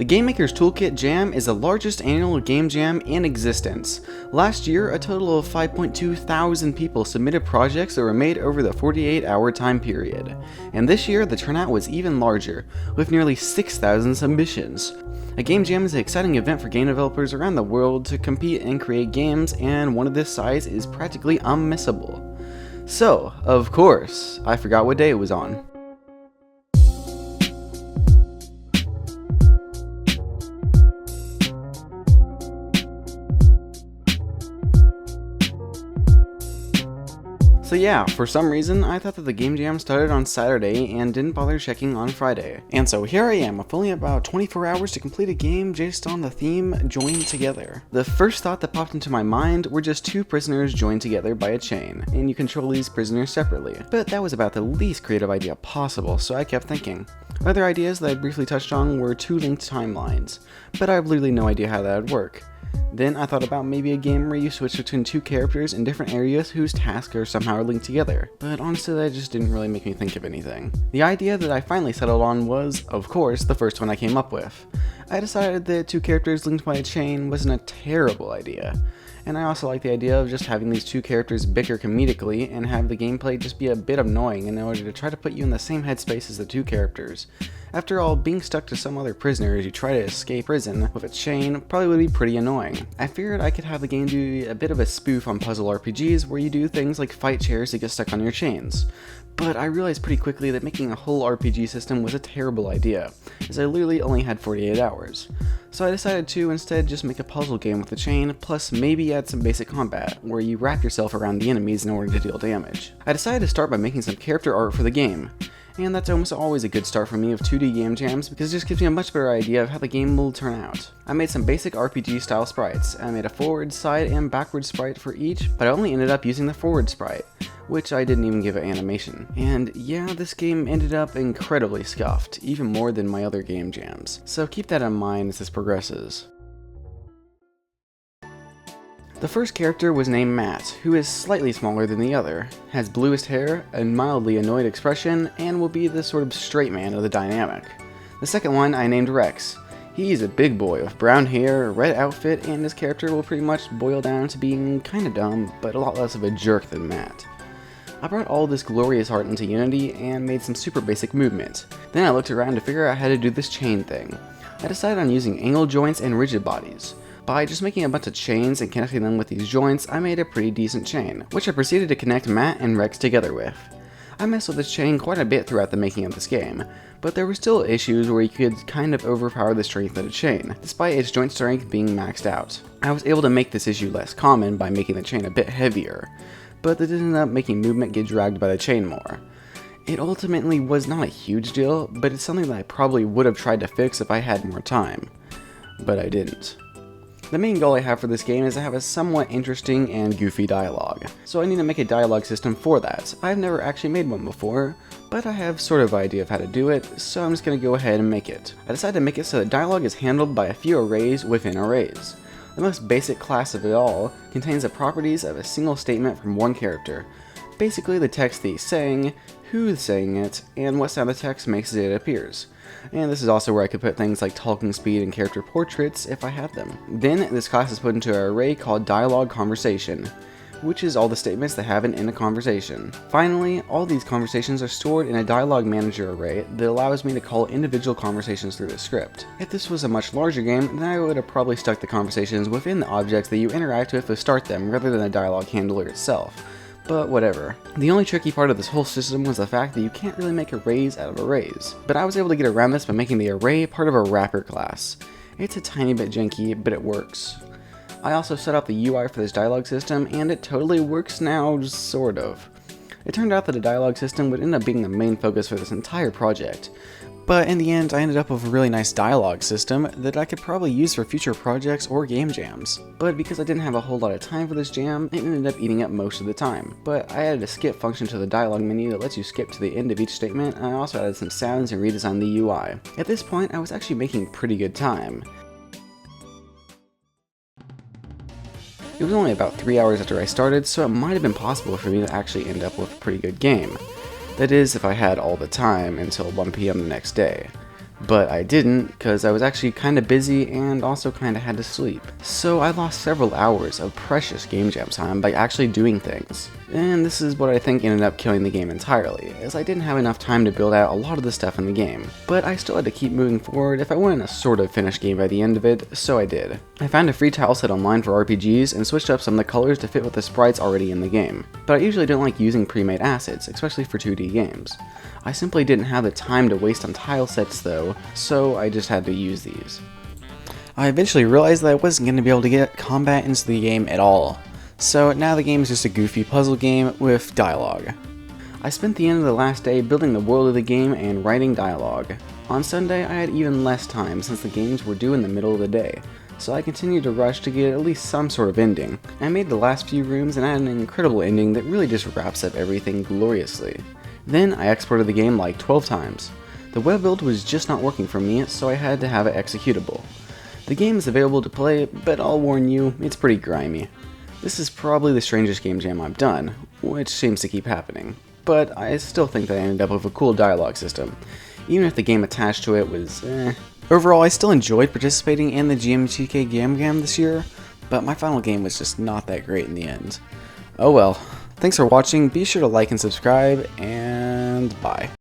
The Game Maker's Toolkit Jam is the largest annual game jam in existence. Last year, a total of 5.2 thousand people submitted projects that were made over the 48-hour time period. And this year, the turnout was even larger, with nearly 6,000 submissions. A game jam is an exciting event for game developers around the world to compete and create games, and one of this size is practically unmissable. So, of course, I forgot what day it was on. So yeah, for some reason, I thought that the game jam started on Saturday and didn't bother checking on Friday. And so here I am, with only about 24 hours to complete a game based on the theme joined together. The first thought that popped into my mind were just two prisoners joined together by a chain, and you control these prisoners separately. But that was about the least creative idea possible, so I kept thinking. Other ideas that I briefly touched on were two linked timelines, but I have literally no idea how that would work. Then I thought about maybe a game where you switch between two characters in different areas whose tasks are somehow linked together, but honestly that just didn't really make me think of anything. The idea that I finally settled on was, of course, the first one I came up with. I decided that two characters linked by a chain wasn't a terrible idea, and I also like the idea of just having these two characters bicker comedically and have the gameplay just be a bit annoying in order to try to put you in the same headspace as the two characters. After all, being stuck to some other prisoner as you try to escape prison with a chain probably would be pretty annoying. I figured I could have the game do a bit of a spoof on puzzle RPGs where you do things like fight chairs to get stuck on your chains. But I realized pretty quickly that making a whole RPG system was a terrible idea, as I literally only had 48 hours. So I decided to instead just make a puzzle game with a chain, plus maybe add some basic combat, where you wrap yourself around the enemies in order to deal damage. I decided to start by making some character art for the game, and that's almost always a good start for me of 2D game jams because it just gives me a much better idea of how the game will turn out. I made some basic RPG style sprites. I made a forward, side, and backward sprite for each, but I only ended up using the forward sprite, which I didn't even give it animation. And yeah, this game ended up incredibly scuffed, even more than my other game jams, so keep that in mind as this progresses. The first character was named Matt, who is slightly smaller than the other, has bluest hair, a mildly annoyed expression, and will be the sort of straight man of the dynamic. The second one I named Rex. He's a big boy with brown hair, red outfit, and his character will pretty much boil down to being kinda dumb, but a lot less of a jerk than Matt. I brought all this glorious art into Unity and made some super basic movement. Then I looked around to figure out how to do this chain thing. I decided on using angle joints and rigid bodies. By just making a bunch of chains and connecting them with these joints, I made a pretty decent chain, which I proceeded to connect Matt and Rex together with. I messed with this chain quite a bit throughout the making of this game, but there were still issues where you could kind of overpower the strength of the chain, despite its joint strength being maxed out. I was able to make this issue less common by making the chain a bit heavier, but that ended up making movement get dragged by the chain more. It ultimately was not a huge deal, but it's something that I probably would have tried to fix if I had more time. But I didn't. The main goal I have for this game is to have a somewhat interesting and goofy dialogue, so I need to make a dialogue system for that. I've never actually made one before, but I have sort of an idea of how to do it, so I'm just going to go ahead and make it. I decided to make it so that dialogue is handled by a few arrays within arrays. The most basic class of it all contains the properties of a single statement from one character. Basically the text he's saying, who's saying it, and what sound the text makes as it appears. And this is also where I could put things like talking speed and character portraits if I had them. Then this class is put into an array called dialogue conversation, which is all the statements that happen in a conversation. Finally, all these conversations are stored in a dialogue manager array that allows me to call individual conversations through the script. If this was a much larger game, then I would have probably stuck the conversations within the objects that you interact with to start them rather than the dialogue handler itself. But whatever. The only tricky part of this whole system was the fact that you can't really make arrays out of arrays. But I was able to get around this by making the array part of a wrapper class. It's a tiny bit janky, but it works. I also set up the UI for this dialogue system, and it totally works now, sort of. It turned out that a dialogue system would end up being the main focus for this entire project. But in the end, I ended up with a really nice dialogue system that I could probably use for future projects or game jams. But because I didn't have a whole lot of time for this jam, it ended up eating up most of the time. But I added a skip function to the dialogue menu that lets you skip to the end of each statement, and I also added some sounds and redesigned the UI. At this point, I was actually making pretty good time. It was only about 3 hours after I started, so it might have been possible for me to actually end up with a pretty good game. That is, if I had all the time until 1 PM the next day. But I didn't, because I was actually kinda busy and also kinda had to sleep. So I lost several hours of precious game jam time by actually doing things. And this is what I think ended up killing the game entirely, as I didn't have enough time to build out a lot of the stuff in the game. But I still had to keep moving forward if I wanted a sort of finished game by the end of it, so I did. I found a free tile set online for RPGs and switched up some of the colors to fit with the sprites already in the game. But I usually don't like using pre-made assets, especially for 2D games. I simply didn't have the time to waste on tile sets though, so I just had to use these. I eventually realized that I wasn't going to be able to get combat into the game at all, so now the game is just a goofy puzzle game with dialogue. I spent the end of the last day building the world of the game and writing dialogue. On Sunday I had even less time since the games were due in the middle of the day, so I continued to rush to get at least some sort of ending. I made the last few rooms and had an incredible ending that really just wraps up everything gloriously. Then I exported the game like 12 times. The web build was just not working for me, so I had to have it executable. The game is available to play, but I'll warn you, it's pretty grimy. This is probably the strangest game jam I've done, which seems to keep happening, but I still think that I ended up with a cool dialogue system, even if the game attached to it was Overall, I still enjoyed participating in the GMTK Gam Gam this year, but my final game was just not that great in the end. Oh well. Thanks for watching, be sure to like and subscribe, and bye.